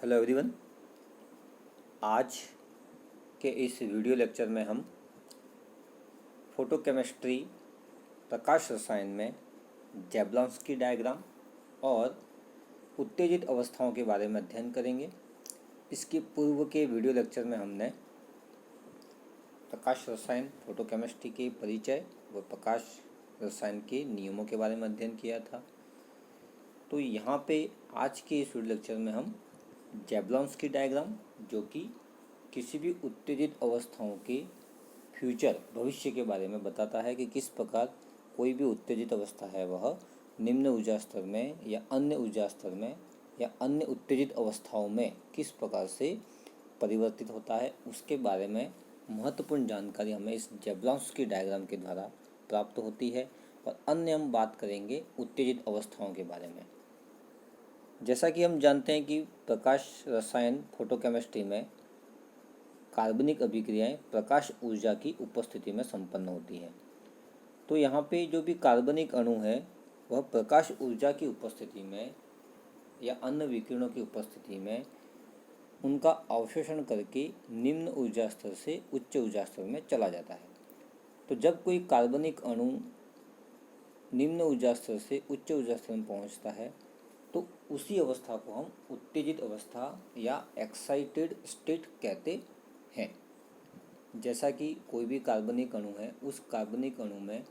Hello everyone. आज के इस वीडियो लेक्चर में हम फोटोकेमिस्ट्री प्रकाश रसायन में जैब्लॉन्स्की डायग्राम और उत्तेजित अवस्थाओं के बारे में अध्ययन करेंगे। इसके पूर्व के वीडियो लेक्चर में हमने प्रकाश रसायन फोटोकेमिस्ट्री के परिचय व प्रकाश रसायन के नियमों के बारे में अध्ययन किया था। तो यहाँ पे आज के इस वीडियो लेक्चर में हम जैब्लॉन्स्की डायग्राम, जो कि किसी भी उत्तेजित अवस्थाओं के फ्यूचर भविष्य के बारे में बताता है कि किस प्रकार कोई भी उत्तेजित अवस्था है वह निम्न ऊर्जा स्तर में या अन्य ऊर्जा स्तर में या अन्य उत्तेजित अवस्थाओं में किस प्रकार से परिवर्तित होता है, उसके बारे में महत्वपूर्ण जानकारी हमें इस जैब्लॉन्स्की डायग्राम के द्वारा प्राप्त होती है। और अन्य हम बात करेंगे उत्तेजित अवस्थाओं के बारे में। जैसा कि हम जानते हैं कि प्रकाश रसायन फोटोकेमिस्ट्री में कार्बनिक अभिक्रियाएं प्रकाश ऊर्जा की उपस्थिति में संपन्न होती हैं। तो यहाँ पे जो भी कार्बनिक अणु है वह प्रकाश ऊर्जा की उपस्थिति में या अन्य विकिरणों की उपस्थिति में उनका अवशोषण करके निम्न ऊर्जा स्तर से उच्च ऊर्जा स्तर में चला जाता है। तो जब कोई कार्बनिक अणु निम्न ऊर्जा स्तर से उच्च ऊर्जा स्तर में पहुँचता है तो उसी अवस्था को हम उत्तेजित अवस्था या एक्साइटेड स्टेट कहते हैं। जैसा कि कोई भी कार्बनिक अणु है, उस कार्बनिक अणु में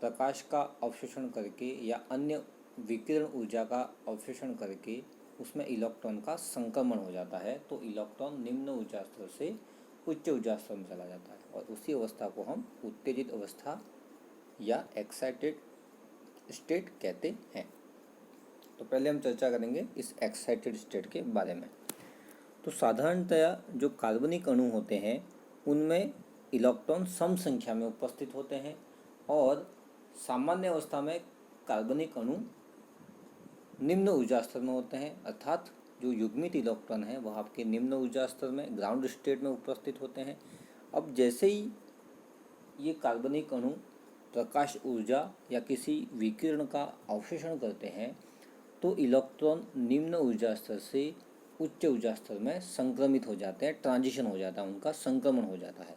प्रकाश का अवशोषण करके या अन्य विकिरण ऊर्जा का अवशोषण करके उसमें इलेक्ट्रॉन का संक्रमण हो जाता है। तो इलेक्ट्रॉन निम्न ऊर्जा स्तर से उच्च ऊर्जा स्तर में चला जाता है और उसी अवस्था को हम उत्तेजित अवस्था या एक्साइटेड स्टेट कहते हैं। तो पहले हम चर्चा करेंगे इस एक्साइटेड स्टेट के बारे में। तो साधारणतया जो कार्बनिक अणु होते हैं उनमें इलेक्ट्रॉन सम संख्या में उपस्थित होते हैं और सामान्य अवस्था में कार्बनिक अणु निम्न ऊर्जा स्तर में होते हैं, अर्थात जो युग्मित इलेक्ट्रॉन है वह आपके निम्न ऊर्जा स्तर में ग्राउंड स्टेट में उपस्थित होते हैं। अब जैसे ही ये कार्बनिक अणु प्रकाश ऊर्जा या किसी विकिरण का अवशोषण करते हैं तो इलेक्ट्रॉन निम्न ऊर्जा स्तर से उच्च ऊर्जा स्तर में संक्रमित हो जाते हैं, ट्रांजिशन हो जाता है, उनका संक्रमण हो जाता है।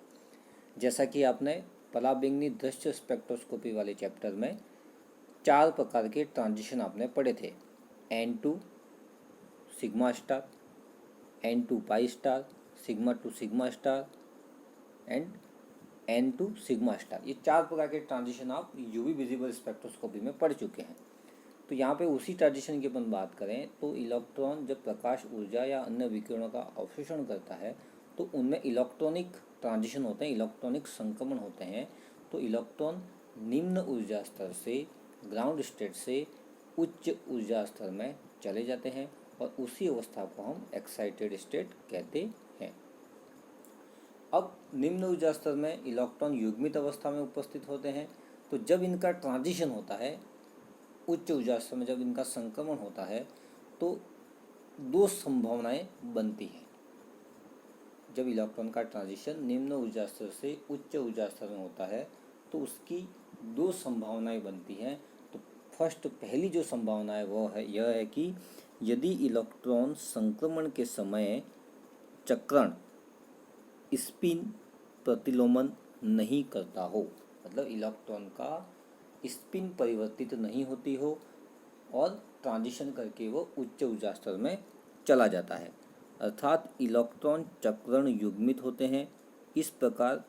जैसा कि आपने पराबैंगनी दृश्य स्पेक्ट्रोस्कोपी वाले चैप्टर में 4 प्रकार के ट्रांजिशन आपने पढ़े थे। N2 sigma star, N2 pi star, sigma two sigma star and N2 sigma star. ये 4 प्रकार के ट्रांजिशन आप यूवी विजिबल स्पेक्ट्रोस्कोपी में पढ़ चुके हैं। तो यहाँ पे उसी ट्रांजिशन की अपन बात करें तो इलेक्ट्रॉन जब प्रकाश ऊर्जा या अन्य विकिरणों का अवशोषण करता है तो उनमें इलेक्ट्रॉनिक ट्रांजिशन होते हैं, इलेक्ट्रॉनिक संक्रमण होते हैं। तो इलेक्ट्रॉन निम्न ऊर्जा स्तर से ग्राउंड स्टेट से उच्च ऊर्जा स्तर में चले जाते हैं और उसी अवस्था को हम एक्साइटेड स्टेट कहते हैं। अब निम्न ऊर्जा स्तर में इलेक्ट्रॉन युग्मित अवस्था में उपस्थित होते हैं। तो जब इनका ट्रांजिशन होता है उच्च ऊर्जा स्तर में, जब इनका संक्रमण होता है तो 2 संभावनाएं बनती हैं। जब इलेक्ट्रॉन का ट्रांजिशन निम्न ऊर्जा स्तर से उच्च ऊर्जा स्तर में होता है तो उसकी 2 संभावनाएं बनती हैं। तो पहली जो संभावना है वो है यह है कि यदि इलेक्ट्रॉन संक्रमण के समय चक्रण स्पिन प्रतिलोमन नहीं करता हो, मतलब इलेक्ट्रॉन का स्पिन परिवर्तित नहीं होती हो और ट्रांजिशन करके वो उच्च ऊर्जा स्तर में चला जाता है, अर्थात इलेक्ट्रॉन चक्रण युग्मित होते हैं। इस प्रकार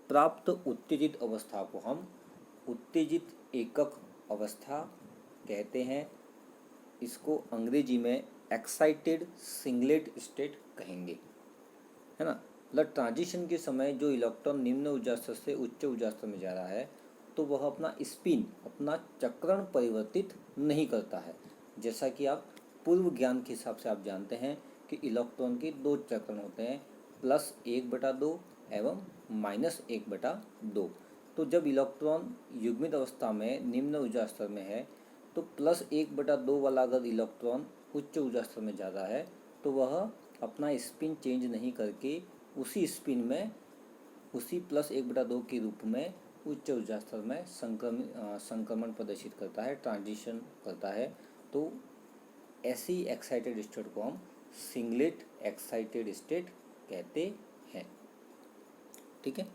प्राप्त उत्तेजित अवस्था को हम उत्तेजित एकक अवस्था कहते हैं। इसको अंग्रेजी में एक्साइटेड सिंगलेट स्टेट कहेंगे, है ना। मतलब ट्रांजिशन के समय जो इलेक्ट्रॉन निम्न ऊर्जा स्तर से उच्च ऊर्जा स्तर में जा रहा है तो वह अपना स्पिन, अपना चक्रण परिवर्तित नहीं करता है। जैसा कि आप पूर्व ज्ञान के हिसाब से आप जानते हैं कि इलेक्ट्रॉन के 2 चक्रण होते हैं, +1/2 एवं -1/2। तो जब इलेक्ट्रॉन युग्मित अवस्था में निम्न ऊर्जा स्तर में है तो +1/2 वाला अगर इलेक्ट्रॉन उच्च ऊर्जा स्तर में जाता है तो वह अपना स्पिन चेंज नहीं करके उसी स्पिन में, उसी +1/2 के रूप में उच्च ऊर्जा स्तर में संक्रमण प्रदर्शित करता है, ट्रांजिशन करता है। तो ऐसी एक्साइटेड स्टेट को हम सिंगलेट एक्साइटेड स्टेट कहते हैं। ठीक है,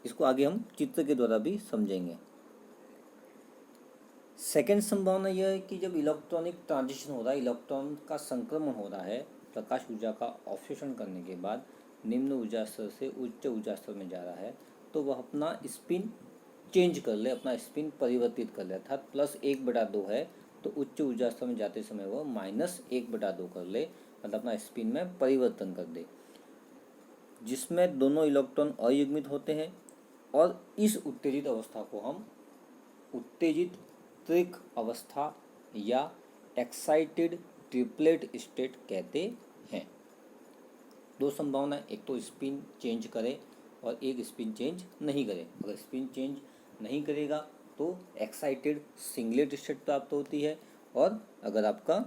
इसको आगे हम चित्र के द्वारा भी समझेंगे। सेकेंड संभावना यह है कि जब इलेक्ट्रॉनिक ट्रांजिशन हो रहा है, इलेक्ट्रॉन का संक्रमण हो रहा है, प्रकाश ऊर्जा का अवशोषण करने के बाद निम्न ऊर्जा स्तर से उच्च ऊर्जा स्तर में जा रहा है, तो वह अपना स्पिन चेंज कर ले, अपना स्पिन परिवर्तित कर ले। अर्थात +1/2 है तो उच्च ऊर्जा स्तर में जाते समय वह -1/2 कर ले, मतलब अपना स्पिन में परिवर्तन कर दे, जिसमें दोनों इलेक्ट्रॉन अयुग्मित होते हैं। और इस उत्तेजित अवस्था को हम उत्तेजित त्रिक अवस्था या एक्साइटेड ट्रिपलेट स्टेट कहते हैं। दो संभावना, एक तो स्पिन चेंज करे और एक स्पिन चेंज नहीं करे। अगर स्पिन चेंज नहीं करेगा तो एक्साइटेड सिंगलेट स्टेट प्राप्त होती है, और अगर आपका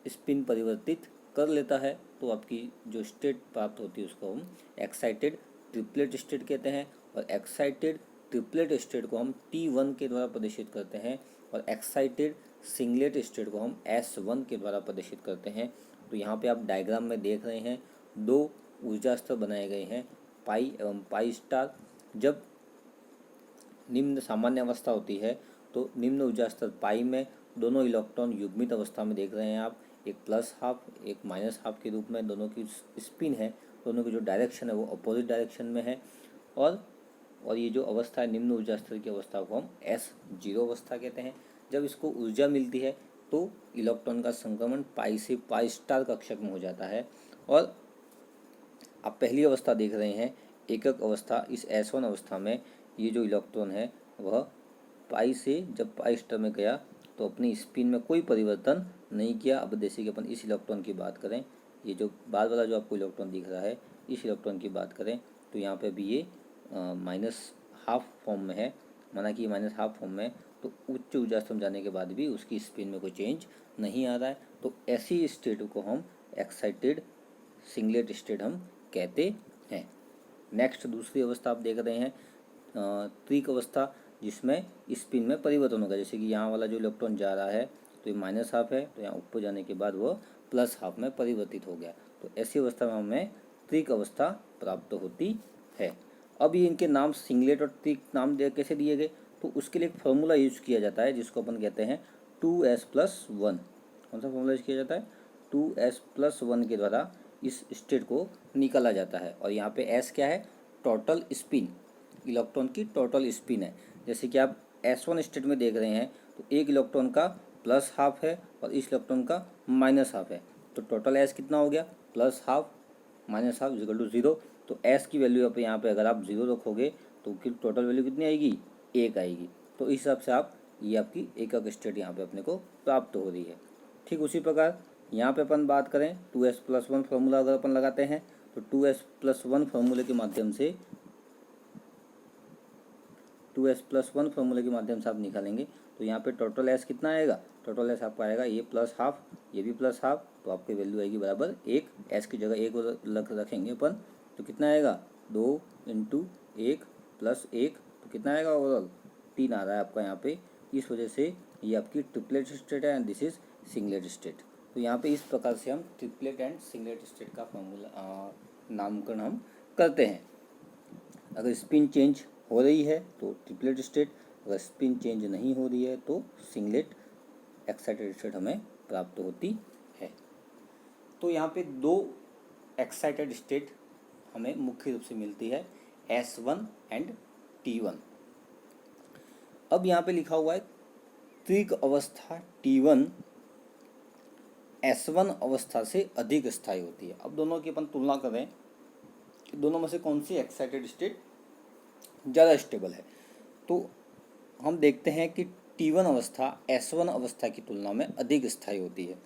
स्पिन परिवर्तित कर लेता है तो आपकी जो स्टेट प्राप्त होती है उसको हम एक्साइटेड ट्रिपलेट स्टेट कहते हैं। और एक्साइटेड ट्रिपलेट स्टेट को हम T1 के द्वारा प्रदर्शित करते हैं, और एक्साइटेड सिंगलेट स्टेट को हम S1 के द्वारा प्रदर्शित करते हैं। तो यहाँ पे आप डायग्राम में देख रहे हैं दो ऊर्जा स्तर बनाए गए हैं, पाई एवं पाई स्टार। जब निम्न सामान्य अवस्था होती है तो निम्न ऊर्जा स्तर पाई में दोनों इलेक्ट्रॉन युग्मित अवस्था में देख रहे हैं आप, एक +12 एक -12 के रूप में दोनों की स्पिन है, दोनों की जो डायरेक्शन है वो अपोजिट डायरेक्शन में है। और ये जो अवस्था है निम्न ऊर्जा स्तर की अवस्था को हम S0 अवस्था कहते हैं। जब इसको ऊर्जा मिलती है तो इलेक्ट्रॉन का संक्रमण पाई से पाई स्टार कक्षक में हो जाता है। और आप पहली अवस्था देख रहे हैं एकक अवस्था, इस S1 अवस्था में ये जो इलेक्ट्रॉन है वह पाई से जब पाई स्टार में गया तो अपनी स्पिन में कोई परिवर्तन नहीं किया। अब जैसे कि अपन इस इलेक्ट्रॉन की बात करें, ये जो बाद वाला जो आपको इलेक्ट्रॉन दिख रहा है, इस इलेक्ट्रॉन की बात करें तो यहाँ पे भी ये -12 फॉर्म में है, माना कि -12 फॉर्म में, तो उच्च ऊर्जा स्तर में जाने के बाद भी उसकी स्पिन में कोई चेंज नहीं आ रहा है। तो ऐसी स्टेट को हम एक्साइटेड सिंगलेट स्टेट हम कहते हैं। नेक्स्ट दूसरी अवस्था आप देख रहे हैं त्रिक अवस्था, जिसमें स्पिन में परिवर्तन होगा। जैसे कि यहाँ वाला जो इलेक्ट्रॉन जा रहा है तो ये -12 है, तो यहाँ ऊपर जाने के बाद वह +12 में परिवर्तित हो गया। तो ऐसी अवस्था में हमें त्रिक अवस्था प्राप्त होती है। अब ये इनके नाम सिंगलेट और त्रिक नाम कैसे दिए गए, तो उसके लिए एक फार्मूला यूज किया जाता है जिसको अपन कहते हैं 2s+1। कौन सा फार्मूला यूज किया जाता है? 2s+1 के द्वारा इस स्टेट को निकाला जाता है। और यहाँ पे S क्या है? टोटल स्पिन, इलेक्ट्रॉन की टोटल स्पिन है। जैसे कि आप S1 स्टेट में देख रहे हैं तो एक इलेक्ट्रॉन का +12 है और इस इलेक्ट्रॉन का -12 है, तो टोटल S कितना हो गया? +12 -12 = 0। तो S की वैल्यू आप यहाँ पे अगर आप 0 रखोगे तो टोटल वैल्यू कितनी आएगी? 1 आएगी। तो इस हिसाब से आप ये आपकी एकक स्टेट यहाँ पे अपने को प्राप्त हो रही है। ठीक उसी प्रकार यहाँ पे अपन बात करें 2s+1 फार्मूला अगर अपन लगाते हैं तो 2s+1 फार्मूले के माध्यम से 2s+1 फार्मूले के माध्यम से आप निकालेंगे तो यहाँ पे टोटल S कितना आएगा? टोटल S आपका आएगा ये +12, ये भी +12, तो आपकी वैल्यू आएगी बराबर 1। S की जगह 1 रखेंगे अपन तो कितना आएगा? 2 × 1 + 1, तो कितना आएगा ओवरऑल? 3 आ रहा है आपका यहाँ पे। इस वजह से ये आपकी ट्रिपलेट स्टेट है and this is singlet state. तो यहाँ पे इस प्रकार से हम ट्रिपलेट एंड सिंगलेट स्टेट का फॉर्मूला नामकरण हम करते हैं। अगर स्पिन चेंज हो रही है तो ट्रिपलेट स्टेट, अगर स्पिन चेंज नहीं हो रही है तो सिंगलेट एक्साइटेड स्टेट हमें प्राप्त होती है। तो यहाँ पे दो एक्साइटेड स्टेट हमें मुख्य रूप से मिलती है, S1 एंड T1। अब यहाँ पे लिखा हुआ है त्रिक अवस्था T1 S1 अवस्था से अधिक स्थायी होती है। अब दोनों की अपन तुलना करें कि दोनों में से कौन सी एक्साइटेड स्टेट ज़्यादा स्टेबल है, तो हम देखते हैं कि T1 अवस्था S1 अवस्था की तुलना में अधिक स्थायी होती है।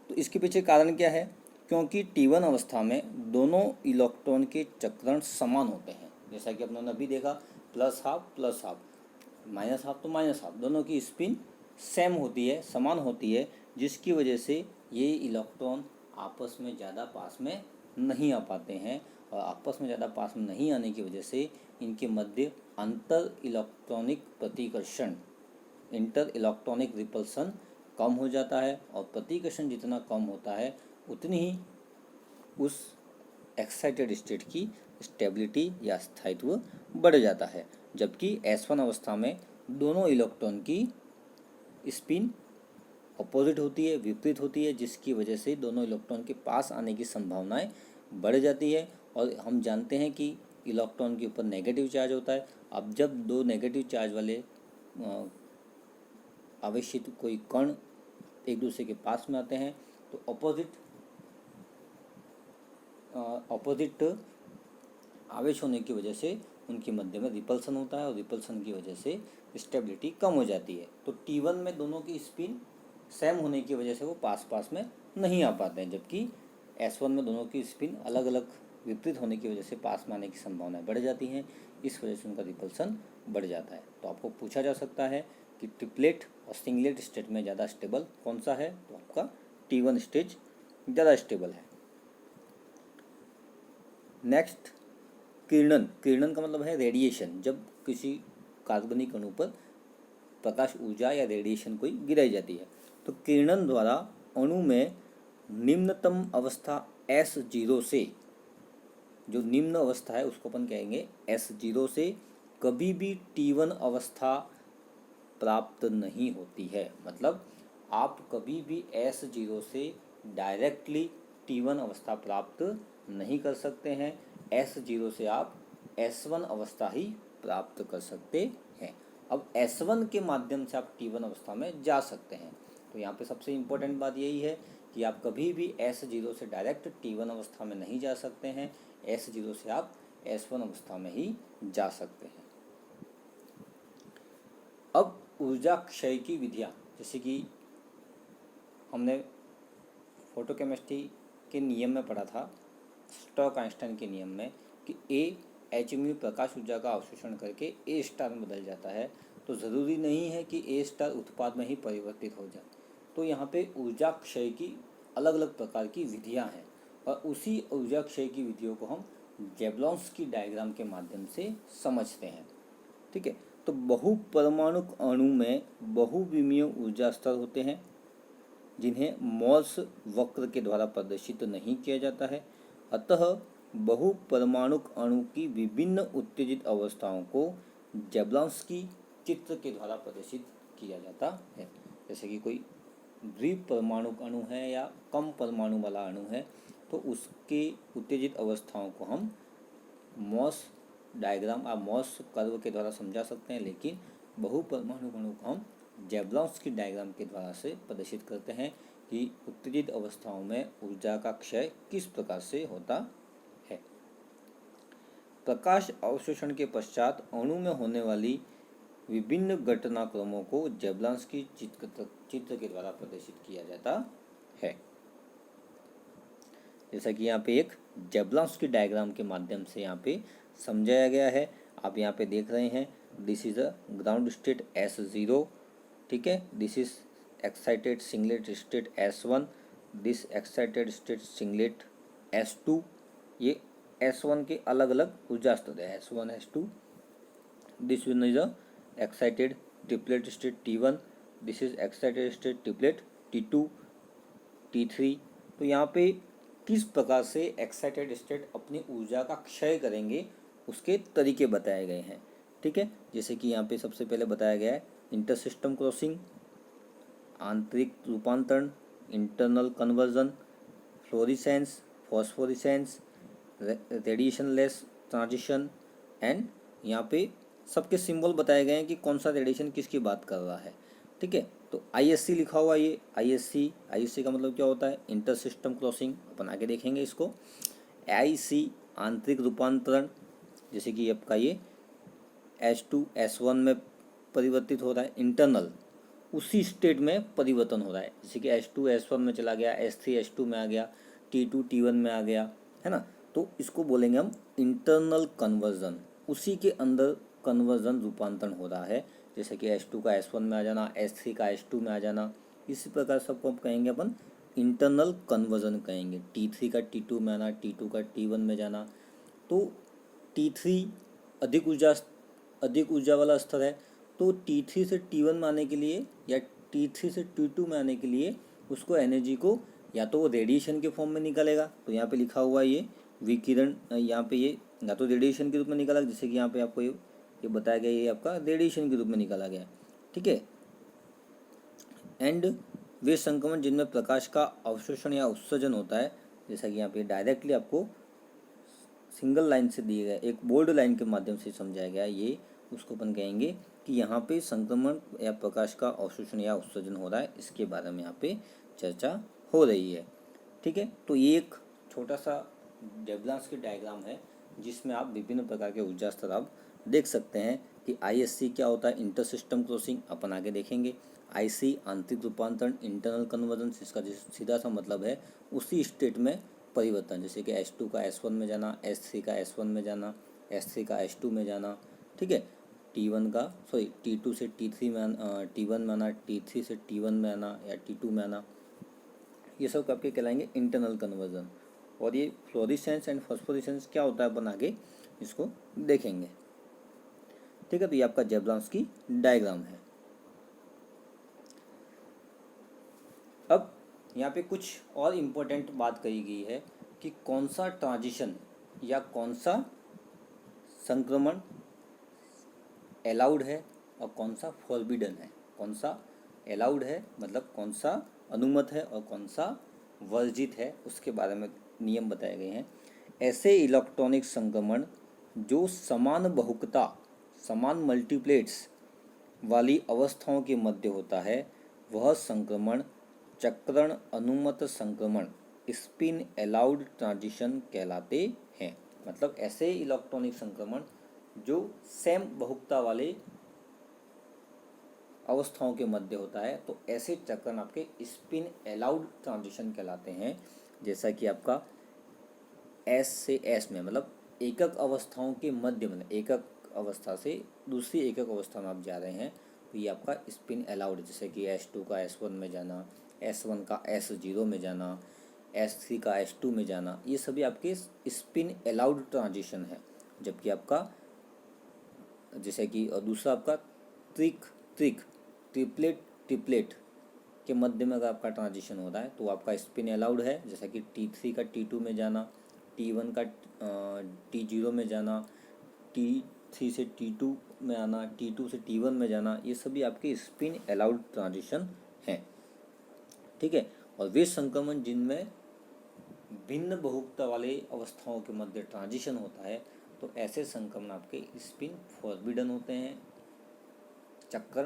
तो इसके पीछे कारण क्या है? क्योंकि T1 अवस्था में दोनों इलेक्ट्रॉन के चक्रण समान होते हैं। जैसा कि अपने अभी देखा, +12 +12, -12 तो -12, दोनों की स्पिन सेम होती है, समान होती है, जिसकी वजह से ये इलेक्ट्रॉन आपस में ज़्यादा पास में नहीं आ पाते हैं। और आपस में ज़्यादा पास में नहीं आने की वजह से इनके मध्य अंतर इलेक्ट्रॉनिक प्रतिकर्षण, इंटर इलेक्ट्रॉनिक रिपल्सन कम हो जाता है और प्रतिकर्षण जितना कम होता है उतनी ही उस एक्साइटेड स्टेट की स्टेबिलिटी या स्थायित्व बढ़ जाता है। जबकि S1 अवस्था में दोनों इलेक्ट्रॉन की स्पिन अपोजिट होती है, विपरीत होती है, जिसकी वजह से दोनों इलेक्ट्रॉन के पास आने की संभावनाएं बढ़ जाती है। और हम जानते हैं कि इलेक्ट्रॉन के ऊपर नेगेटिव चार्ज होता है। अब जब दो नेगेटिव चार्ज वाले आवेशित कोई कण एक दूसरे के पास में आते हैं तो अपोजिट आवेश होने की वजह से उनके मध्य में रिपल्सन होता है और रिपल्सन की वजह से स्टेबिलिटी कम हो जाती है। तो T1 में दोनों की स्पिन सेम होने की वजह से वो पास पास में नहीं आ पाते हैं, जबकि S1 में दोनों की स्पिन अलग अलग विपरीत होने की वजह से पास में आने की संभावनाएं बढ़ जाती हैं। इस वजह से उनका रिपल्सन बढ़ जाता है। तो आपको पूछा जा सकता है कि ट्रिपलेट और सिंगलेट स्टेट में ज़्यादा स्टेबल कौन सा है, तो आपका T1 स्टेज ज़्यादा स्टेबल है। नेक्स्ट, किरणन। किरणन का मतलब है रेडिएशन। जब किसी कार्बनिक अणु पर प्रकाश ऊर्जा या रेडिएशन कोई गिराई जाती है तो किरणन द्वारा अणु में निम्नतम अवस्था S0 से, जो निम्न अवस्था है उसको अपन कहेंगे S0 से, कभी भी T1 अवस्था प्राप्त नहीं होती है। मतलब आप कभी भी S0 से डायरेक्टली T1 अवस्था प्राप्त नहीं कर सकते हैं। S0 से आप S1 अवस्था ही प्राप्त कर सकते हैं। अब S1 के माध्यम से आप T1 अवस्था में जा सकते हैं। तो यहाँ पे सबसे इम्पोर्टेंट बात यही है कि आप कभी भी S0 से डायरेक्ट T1 अवस्था में नहीं जा सकते हैं। S0 से आप S1 अवस्था में ही जा सकते हैं। अब ऊर्जा क्षय की विधियाँ, जैसे कि हमने फोटोकेमिस्ट्री के नियम में पढ़ा था, स्टोक-आइंस्टाइन के नियम में, कि A hν प्रकाश ऊर्जा का अवशोषण करके A स्टार में बदल जाता है। तो ज़रूरी नहीं है कि A स्टार उत्पाद में ही परिवर्तित हो जाए। तो यहाँ पे ऊर्जा क्षय की अलग अलग प्रकार की विधियाँ हैं और उसी ऊर्जा क्षय की विधियों को हम जैवलॉन्स्की डायग्राम के माध्यम से समझते हैं। ठीक है, तो बहुपरमाणुक अणु में बहुविमीय ऊर्जा स्तर होते हैं जिन्हें मोल्स वक्र के द्वारा प्रदर्शित नहीं किया जाता है। अतः बहुपरमाणुक अणु की विभिन्न उत्तेजित अवस्थाओं को जैवलॉन्स्की चित्र के द्वारा प्रदर्शित किया जाता है। जैसे कि कोई द्विपरमाणुक अणु है या कम परमाणु वाला अणु है तो उसके उत्तेजित अवस्थाओं को हम मॉस डायग्राम या मॉस कर्व के द्वारा समझा सकते हैं, लेकिन बहुपरमाणु अणु को हम जैवलॉन्स्की डायग्राम के द्वारा से प्रदर्शित करते हैं कि उत्तेजित अवस्थाओं में ऊर्जा का क्षय किस प्रकार से होता है। प्रकाश अवशोषण के पश्चात अणु में होने वाली विभिन्न घटनाक्रमों को जैवलॉन्स्की चित्र के द्वारा प्रदर्शित किया जाता है। जैसा कि यहाँ पे एक जैवलॉन्स्की डायग्राम के माध्यम से यहाँ पे समझाया गया है। आप यहाँ पे देख रहे हैं, this is a ground state S0, ठीक है, this is excited singlet state S1, this excited state singlet S2। ये S1 के अलग अलग ऊर्जा स्तर है, S1 S2। This one is a excited triplet state T1, this is excited state triplet T2 T3। तो यहाँ पे किस प्रकार से एक्साइटेड स्टेट अपनी ऊर्जा का क्षय करेंगे उसके तरीके बताए गए हैं। ठीक है, जैसे कि यहाँ पे सबसे पहले बताया गया है इंटर सिस्टम क्रॉसिंग, आंतरिक रूपांतरण, internal conversion, fluorescence, phosphorescence, radiationless transition and यहाँ पे सबके सिंबल बताए गए हैं कि कौन सा रेडिएशन किसकी बात कर रहा है। ठीक है, तो ISC लिखा हुआ, ये ISC का मतलब क्या होता है, इंटर सिस्टम क्रॉसिंग, अपन आगे देखेंगे इसको। IC आंतरिक रूपांतरण, जैसे कि आपका ये H2 S1 में परिवर्तित हो रहा है, इंटरनल उसी स्टेट में परिवर्तन हो रहा है, जैसे कि H2 S1 में चला गया, S3 H2 में आ गया, T2 T1 में आ गया, है ना। तो इसको बोलेंगे हम इंटरनल कन्वर्जन, उसी के अंदर कन्वर्जन रूपांतरण हो रहा है, जैसे कि H2 का S1 में आ जाना, S3 का H2 में आ जाना। इसी प्रकार सबको कहेंगे अपन इंटरनल कन्वर्जन कहेंगे। T3 का T2 में आना, T2 का T1 में जाना। तो T3 अधिक ऊर्जा वाला स्तर है, तो T3 से T1 में आने के लिए या T3 से T2 में आने के लिए उसको एनर्जी को या तो वो रेडिएशन के फॉर्म में निकलेगा, तो यहाँ पे लिखा हुआ ये विकिरण, यहाँ पे ये या तो रेडिएशन के रूप में निकाला, जैसे कि यहाँ पे आपको ये बताया गया, ये आपका रेडिएशन के रूप में निकाला गया, ठीक है। एंड वे संक्रमण जिनमें प्रकाश का अवशोषण या उत्सर्जन होता है, जैसा कि यहाँ पे डायरेक्टली आपको सिंगल लाइन से दिए गए, एक बोल्ड लाइन के माध्यम से समझाया गया, ये उसको अपन कहेंगे कि यहाँ पे संक्रमण या प्रकाश का अवशोषण या उत्सर्जन हो रहा है, इसके बारे में यहाँ पे चर्चा हो रही है, ठीक है। तो ये एक छोटा सा जैवलांस्की डायग्राम है जिसमें आप विभिन्न प्रकार के ऊर्जा स्तर आप देख सकते हैं कि ISC क्या होता है, इंटर सिस्टम क्रॉसिंग, अपन आगे देखेंगे। IC आंतरिक रूपांतरण, इंटरनल कन्वर्जन, इसका सीधा सा मतलब है उसी स्टेट में परिवर्तन, जैसे कि H2 का S1 में जाना, S3 का S1 में जाना, S3 का S2 में जाना, ठीक है। T2 से T3 में आना, T1 में आना, T3 से T1 में आना या T2 में आना, ये सब आपके कहलाएंगे इंटरनल कन्वर्जन। और ये फ्लोरिसेंस एंड फॉस्फोरेसेंस क्या होता है अपन आगे इसको देखेंगे, ठीक है। तो ये आपका जैवलांस्की डायग्राम है। अब यहाँ पे कुछ और इम्पोर्टेंट बात कही गई है कि कौन सा ट्रांजिशन या कौन सा संक्रमण अलाउड है और कौन सा फॉरबिडन है। कौन सा अलाउड है मतलब कौन सा अनुमत है और कौन सा वर्जित है, उसके बारे में नियम बताए गए हैं। ऐसे इलेक्ट्रॉनिक संक्रमण जो समान बहुकता, समान मल्टीप्लेट्स वाली अवस्थाओं के मध्य होता है, वह संक्रमण चक्रण अनुमत संक्रमण, स्पिन अलाउड ट्रांजिशन कहलाते हैं। मतलब ऐसे इलेक्ट्रॉनिक संक्रमण जो सेम बहुकता वाले अवस्थाओं के मध्य होता है, तो ऐसे चक्रण आपके स्पिन अलाउड ट्रांजिशन कहलाते हैं। जैसा कि आपका S से S में, मतलब एकक अवस्थाओं के मध्य में, एकक अवस्था से दूसरी एकक अवस्था में आप जा रहे हैं, तो ये आपका स्पिन अलाउड, जैसे कि S2 का S1 में जाना, S1 का S0 में जाना, S3 का S2 में जाना, ये सभी आपके स्पिन अलाउड ट्रांजिशन है। जबकि आपका जैसे कि दूसरा आपका ट्रिपलेट के मध्य में अगर आपका ट्रांजिशन हो रहा है तो आपका स्पिन अलाउड है, जैसा कि T3 का T2 में जाना, T1 का T0 में जाना, T3 से T2 में आना, T2 से T1 में जाना, ये सभी आपके स्पिन अलाउड ट्रांजिशन हैं, ठीक है। और वे संक्रमण जिनमें भिन्न बहुकता वाले अवस्थाओं के मध्य ट्रांजिशन होता है, तो ऐसे संक्रमण आपके स्पिन फॉरबिडन होते हैं, चक्कर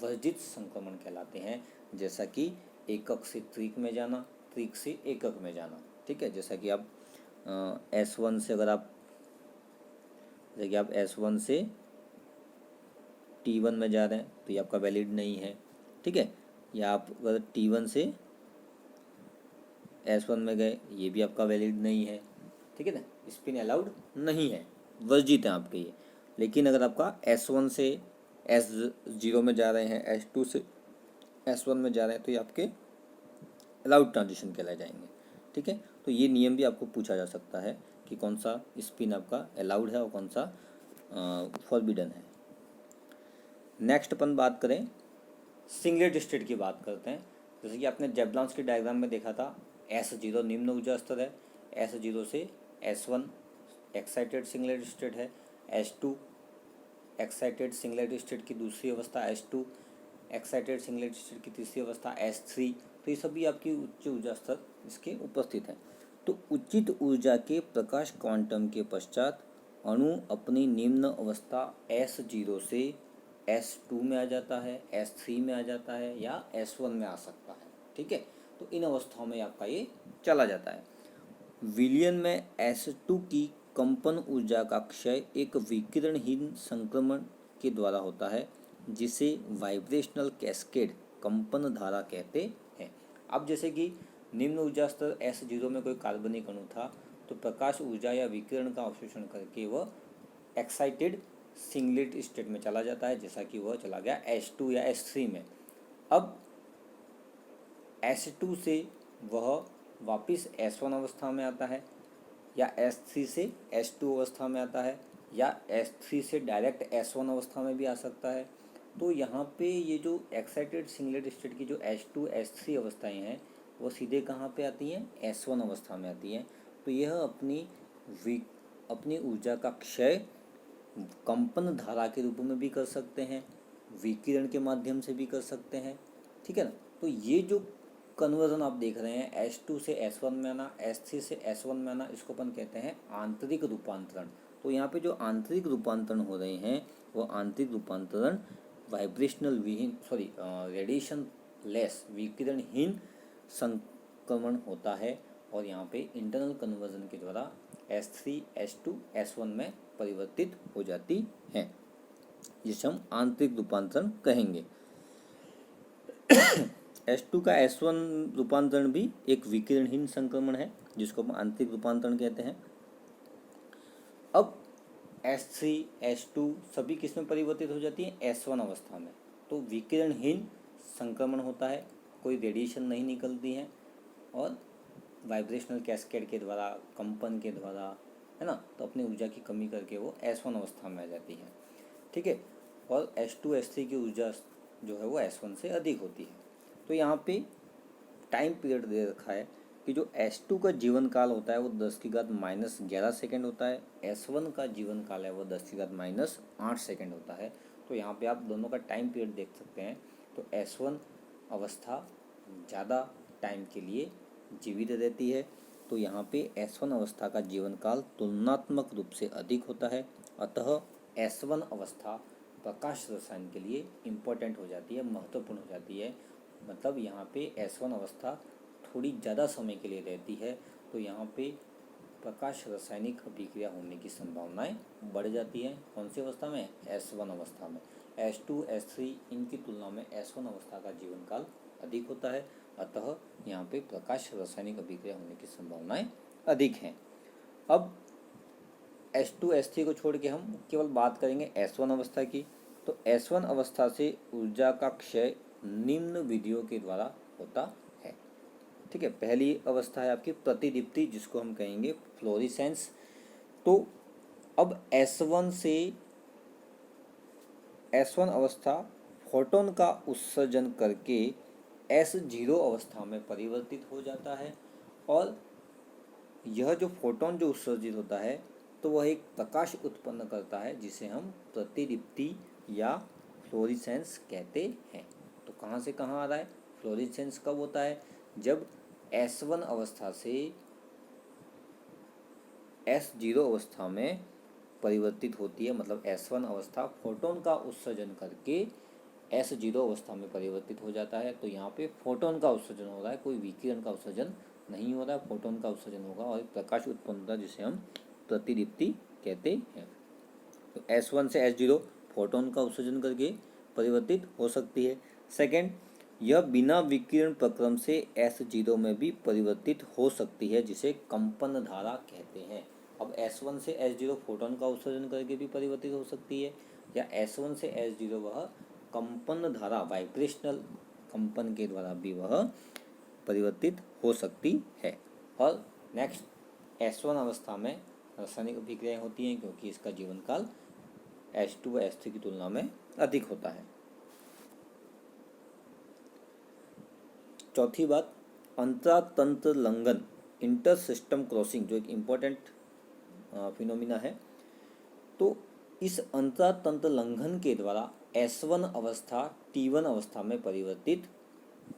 वर्जित संक्रमण कहलाते हैं। जैसा कि एकक से त्रिक में जाना, त्रिक से एकक में जाना, ठीक है। जैसा कि आप S1 से अगर आप S1 से T1 में जा रहे हैं तो ये आपका वैलिड नहीं है, ठीक है। या आप अगर T1 से S1 में गए, ये भी आपका वैलिड नहीं है, ठीक है ना, स्पिन अलाउड नहीं है, वर्जित है आपके ये। लेकिन अगर आपका S1 से S0 में जा रहे हैं, S2 से S1 में जा रहे हैं, तो ये आपके अलाउड ट्रांजिशन कहलाए जाएंगे, ठीक है। तो ये नियम भी आपको पूछा जा सकता है कि कौन सा स्पिन आपका अलाउड है और कौन सा फॉरबिडन है। नेक्स्ट अपन बात करें, सिंगलेट स्टेट की बात करते हैं। जैसे कि आपने जैवलांस्की डायग्राम में देखा था, S0 निम्न ऊर्जा स्तर है, S0 से S1 एक्साइटेड सिंगलेट स्टेट है, S2 एक्साइटेड सिंगलेट स्टेट की दूसरी अवस्था, S2 एक्साइटेड सिंगलेट स्टेट की तीसरी अवस्था, S3। तो ये सभी आपकी उच्च ऊर्जा स्तर इसके उपस्थित हैं। तो उचित ऊर्जा के प्रकाश क्वांटम के पश्चात अणु अपनी निम्न अवस्था S0 से S2 में आ जाता है, S3 में आ जाता है या S1 में आ सकता है, ठीक है। तो इन अवस्थाओं में आपका ये चला जाता है। विलयन में S2 की कंपन ऊर्जा का क्षय एक विकिरणहीन संक्रमण के द्वारा होता है, जिसे वाइब्रेशनल कैस्केड कंपन धारा कहते हैं। अब जैसे कि निम्न ऊर्जा स्तर S0 में कोई कार्बनिक अणु था, तो प्रकाश ऊर्जा या विकिरण का अवशोषण करके वह एक्साइटेड सिंगलेट स्टेट में चला जाता है, जैसा कि वह चला गया S2 या S3 में। अब S2 से वह वापस S1 अवस्था में आता है, या S3 से S2 अवस्था में आता है, या S3 से डायरेक्ट S1 अवस्था में भी आ सकता है, तो यहाँ पे ये जो एक्साइटेड सिंगलेट स्टेट की जो H2 H3 अवस्थाएं हैं वो सीधे कहाँ पे आती हैं, S1 अवस्था में आती हैं। तो यह अपनी ऊर्जा का क्षय कंपन धारा के रूप में भी कर सकते हैं, विकिरण के माध्यम से भी कर सकते हैं, ठीक है ना। तो ये जो कन्वर्जन आप देख रहे हैं H2 से S1 में आना, S3 से S1 में आना, इसको अपन कहते हैं आंतरिक रूपांतरण। तो यहाँ पे जो आंतरिक रूपांतरण हो रहे हैं वो आंतरिक रूपांतरण वाइब्रेशनल रेडिएशन लेस, विकिरणहीन संक्रमण होता है और यहाँ पे इंटरनल कन्वर्जन के द्वारा S3 H2 S1 में परिवर्तित हो जाती है, जिसे हम आंतरिक रूपांतरण कहेंगे। H2 का S1 रूपांतरण भी एक विकिरणहीन संक्रमण है जिसको हम आंतरिक रूपांतरण कहते हैं। अब S3 H2 सभी किस में परिवर्तित हो जाती है, S1 अवस्था में। तो विकिरणहीन संक्रमण होता है, कोई रेडिएशन नहीं निकलती है और वाइब्रेशनल कैस्केड के द्वारा, कंपन के द्वारा, है ना, तो अपनी ऊर्जा की कमी करके वो S1 अवस्था में आ जाती है, ठीक है। और H2 H3 की ऊर्जा जो है वो S1 से अधिक होती है। तो यहाँ पे टाइम पीरियड दे रखा है कि जो S2 का जीवन काल होता है वो 10⁻⁻11 सेकेंड होता है, S1 का जीवन काल है वो 10⁻8 सेकेंड होता है। तो यहाँ पे आप दोनों का टाइम पीरियड देख सकते हैं। तो S1 अवस्था ज़्यादा टाइम के लिए जीवित रहती है, तो यहाँ पे S1 अवस्था का जीवन काल तुलनात्मक रूप से अधिक होता है। अतः S1 अवस्था प्रकाश रसायन के लिए इम्पोर्टेंट हो जाती है, महत्वपूर्ण हो जाती है। मतलब यहाँ पे S1 अवस्था थोड़ी ज़्यादा समय के लिए रहती है, तो यहाँ पे प्रकाश रासायनिक अभिक्रिया होने की संभावनाएं बढ़ जाती हैं। कौन सी अवस्था में, S1 अवस्था में। H2 H3 इनकी तुलना में S1 अवस्था का जीवन काल अधिक होता है, अतः यहाँ पे प्रकाश रासायनिक अभिक्रिया होने की संभावनाएं अधिक हैं। अब H2 H3 को छोड़ के हम केवल बात करेंगे S1 अवस्था की। तो S1 अवस्था से ऊर्जा का क्षय निम्न विधियों के द्वारा होता है, ठीक है। पहली अवस्था है आपकी प्रतिदीप्ति, जिसको हम कहेंगे फ्लोरिसेंस। तो अब S1 अवस्था फोटोन का उत्सर्जन करके S0 अवस्था में परिवर्तित हो जाता है और यह जो फोटोन जो उत्सर्जित होता है तो वह एक प्रकाश उत्पन्न करता है जिसे हम प्रतिदीप्ति या फ्लोरिसेंस कहते हैं। तो कहाँ से कहाँ आ रहा है, फ्लोरिसेंस कब होता है, जब S1 अवस्था से S0 अवस्था में परिवर्तित होती है। मतलब S1 अवस्था फोटोन का उत्सर्जन करके S0 अवस्था में परिवर्तित हो जाता है। तो यहाँ पे फोटोन का उत्सर्जन हो रहा है, कोई विकिरण का उत्सर्जन नहीं हो रहा है, फोटोन का उत्सर्जन होगा और प्रकाश उत्पन्न होता है जिसे हम प्रतिदीप्ति कहते हैं। तो S1 से S0 फोटोन का उत्सर्जन करके परिवर्तित हो सकती है। सेकेंड, यह बिना विकिरण प्रक्रम से S0 में भी परिवर्तित हो सकती है जिसे कंपन धारा कहते हैं। अब S1 से S0 फोटोन का उत्सर्जन करके भी परिवर्तित हो सकती है, या S1 से S0 वह कंपन धारा वाइब्रेशनल कंपन के द्वारा भी वह परिवर्तित हो सकती है। और नेक्स्ट S1 अवस्था में रासायनिक अभिक्रियाएं होती हैं क्योंकि इसका जीवन काल H2 व H3 की तुलना में अधिक होता है। चौथी बात, अंतरातंत्र लंघन, इंटर सिस्टम क्रॉसिंग, जो एक इम्पोर्टेंट फिनोमिना है। तो इस अंतरातंत्र लंघन के द्वारा S1 अवस्था T1 अवस्था में परिवर्तित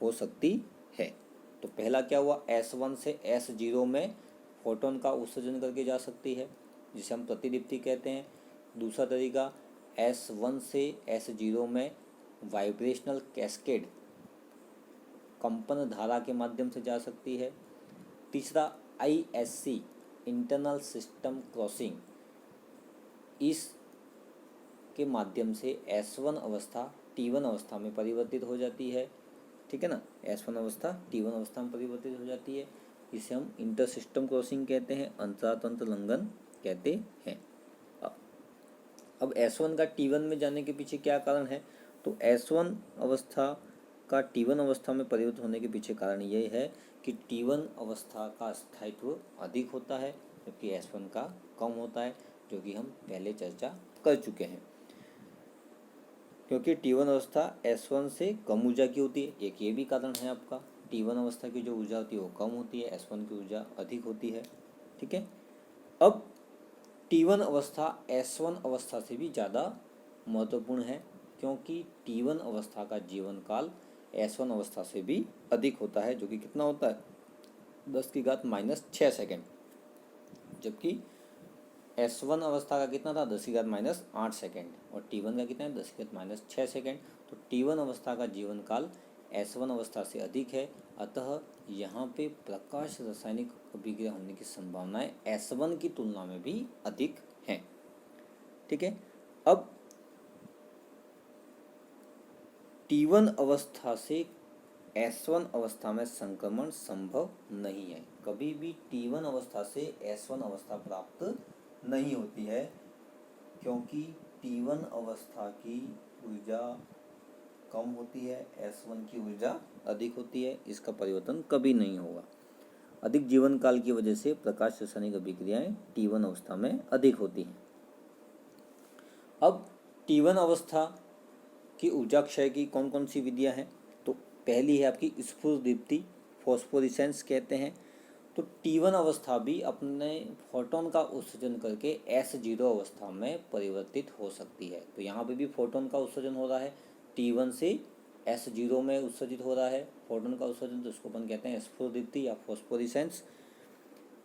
हो सकती है। तो पहला क्या हुआ, S1 से S0 में फोटोन का उत्सर्जन करके जा सकती है जिसे हम प्रतिदीप्ति कहते हैं। दूसरा तरीका, S1 से S0 में वाइब्रेशनल कैस्केड कंपन धारा के माध्यम से जा सकती है। तीसरा, ISC इंटरनल सिस्टम क्रॉसिंग, इस के माध्यम से S1 अवस्था T1 अवस्था में परिवर्तित हो जाती है, ठीक है ना। S1 अवस्था T1 अवस्था में परिवर्तित हो जाती है, इसे हम इंटर सिस्टम क्रॉसिंग कहते हैं, अंतरातंत्र लंघन कहते हैं। अब S1 का T1 में जाने के पीछे क्या कारण है, तो S1 अवस्था का T1 अवस्था में परिवर्तित होने के पीछे कारण ये है कि T1 अवस्था का स्थायित्व अधिक होता है जबकि S1 का कम होता है, जो कि हम पहले चर्चा कर चुके हैं। क्योंकि T1 अवस्था S1 से कम ऊर्जा की होती है। एक ये भी कारण है आपका, T1 अवस्था की जो ऊर्जा होती है वो कम होती है, S1 की ऊर्जा अधिक होती है। ठीक है। अब T1 अवस्था S1 अवस्था से भी ज़्यादा महत्वपूर्ण है, क्योंकि T1 अवस्था का जीवन काल S1 अवस्था से भी अधिक होता है, जो कि कितना होता है 10⁻⁻6 सेकेंड, जबकि S1 अवस्था का कितना था 10⁻⁸ सेकेंड, और T1 का कितना है 10⁻6 सेकेंड। तो T1 अवस्था का जीवन काल S1 अवस्था से अधिक है, अतः यहाँ पे प्रकाश रासायनिक अभिक्रिया होने की संभावनाएं S1 की तुलना में भी अधिक हैं। ठीक है। अब T1 अवस्था से S1 अवस्था में संक्रमण संभव नहीं है। कभी भी T1 अवस्था से S1 अवस्था प्राप्त नहीं होती है, क्योंकि T1 अवस्था की ऊर्जा कम होती है, S1 की ऊर्जा अधिक होती है। इसका परिवर्तन कभी नहीं होगा। अधिक जीवन काल की वजह से प्रकाश रासायनिक अभिक्रियाएं T1 अवस्था में अधिक होती हैं। अब T1 अवस्था की ऊर्जा क्षय की कौन कौन सी विधियां हैं? तो पहली है आपकी स्फुरदीप्ति, फॉस्फोरेसेंस कहते हैं। तो T1 अवस्था भी अपने फोटोन का उत्सर्जन करके S0 अवस्था में परिवर्तित हो सकती है। तो यहाँ पे भी फोटोन का उत्सर्जन हो रहा है, T1 से S0 में उत्सर्जित हो रहा है फोटोन का उत्सर्जन, तो उसको अपन कहते हैं स्फुरदीप्ति या फॉस्फोरेसेंस।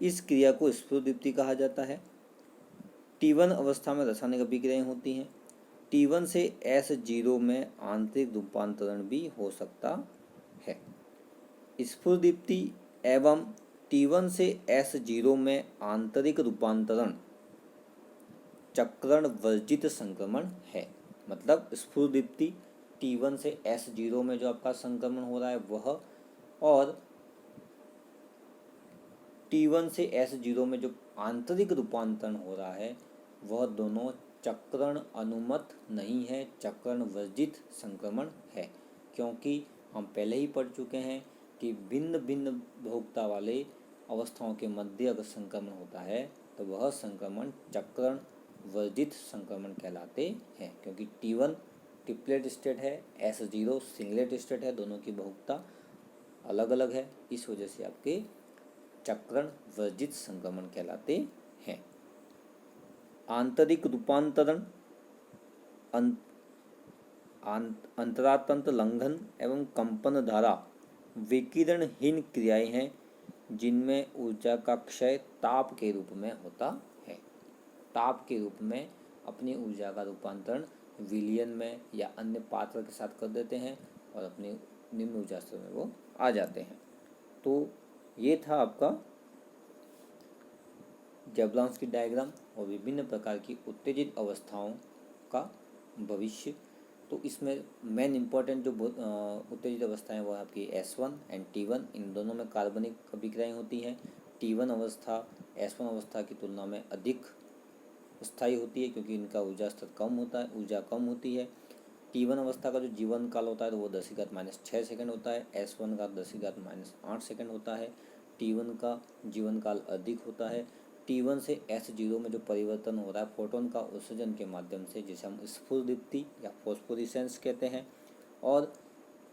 इस क्रिया को स्फुरदीप्ति कहा जाता है। T1 अवस्था में रासायनिक अभिक्रियाएं होती हैं। T1 से S0 में आंतरिक रूपांतरण भी हो सकता है। स्फुरदीप्ति एवं T1 से S0 में आंतरिक रूपांतरण चक्रण वर्जित संक्रमण है। मतलब स्फुरदीप्ति T1 से S0 में जो आपका संक्रमण हो रहा है वह, और T1 से S0 में जो आंतरिक रूपांतरण हो रहा है वह दोनों चक्रण अनुमत नहीं है, चक्रण वर्जित संक्रमण है। क्योंकि हम पहले ही पढ़ चुके हैं कि भिन्न भिन्न बहुलकता वाले अवस्थाओं के मध्य अगर संक्रमण होता है तो वह संक्रमण चक्रण वर्जित संक्रमण कहलाते हैं। क्योंकि T1 ट्रिपलेट स्टेट है, S0 सिंगलेट स्टेट है, दोनों की बहुलकता अलग अलग है, इस वजह से आपके चक्रण वर्जित संक्रमण कहलाते हैं। आंतरिक रूपांतरण अंतरातंत्र लंघन एवं कंपन धारा विकिरणहीन क्रियाएं हैं, जिनमें ऊर्जा का क्षय ताप के रूप में होता है। ताप के रूप में अपनी ऊर्जा का रूपांतरण विलयन में या अन्य पात्र के साथ कर देते हैं और अपने निम्न ऊर्जा स्तर में वो आ जाते हैं। तो ये था आपका जैवलॉन्स्की डायग्राम और विभिन्न प्रकार की उत्तेजित अवस्थाओं का भविष्य। तो इसमें मेन इम्पोर्टेंट जो उत्तेजित अवस्थाएं वो आपकी S1 एंड T1, इन दोनों में कार्बनिक अभिक्रियाएं होती हैं। T1 अवस्था S1 अवस्था की तुलना में अधिक स्थायी होती है, क्योंकि इनका ऊर्जा स्तर कम होता है, ऊर्जा कम होती है। T1 अवस्था का जो जीवन काल होता है तो वो 10⁻⁻6 सेकेंड होता है, S1 का 10⁻⁸ सेकेंड होता है। T1 का जीवन काल अधिक होता है। T1 से S0 में जो परिवर्तन हो रहा है फोटोन का उत्सर्जन के माध्यम से, जिसे हम स्फुरदीप्ति या फॉस्फोरेसेंस कहते हैं, और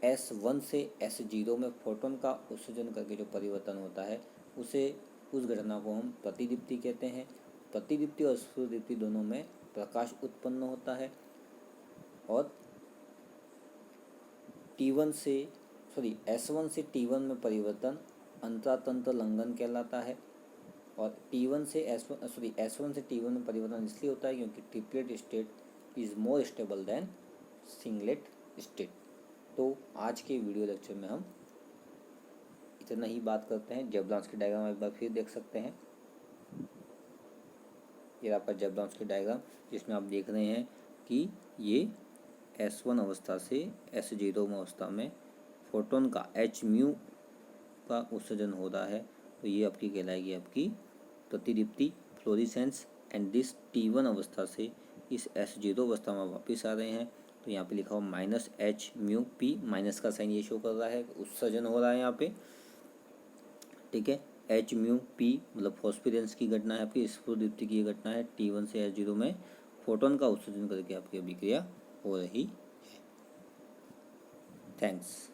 S1 से S0 में फोटोन का उत्सर्जन करके जो परिवर्तन होता है उस घटना को हम प्रतिदीप्ति कहते हैं। प्रतिदीप्ति और स्फुरदीप्ति दोनों में प्रकाश उत्पन्न होता है, और S1 से T1 में परिवर्तन अंतरातंत्र लंघन कहलाता है, और S1 से T1 में परिवर्तन इसलिए होता है क्योंकि triplet state is more stable then singlet state. तो आज के वीडियो लेक्चर में हम इतना ही बात करते हैं। जैवलॉन्स्की डायग्राम एक बार फिर देख सकते हैं। ये आपका जैवलॉन्स्की डायग्राम, जिसमें आप देख रहे हैं कि ये S1 अवस्था से S0 अवस्था में फोटोन का Hµ का उत्सर्जन हो रहा है, तो ये आपकी कहलाएगी आपकी प्रतिदीप्ति फ्लोरेसेंस। एंड दिस T1 अवस्था से इस S0 अवस्था में वापस आ रहे हैं, तो यहाँ पे लिखा हुआ -Hµp, माइनस का साइन ये शो कर रहा है, उत्सर्जन हो रहा है यहाँ पे। ठीक है, Hµp मतलब फॉस्फोरेंस की घटना है, आपकी स्फुरदीप्ति की घटना है। T1 से S0 में फोटोन का उत्सर्जन करके आपकी अभिक्रिया हो रही है। थैंक्स।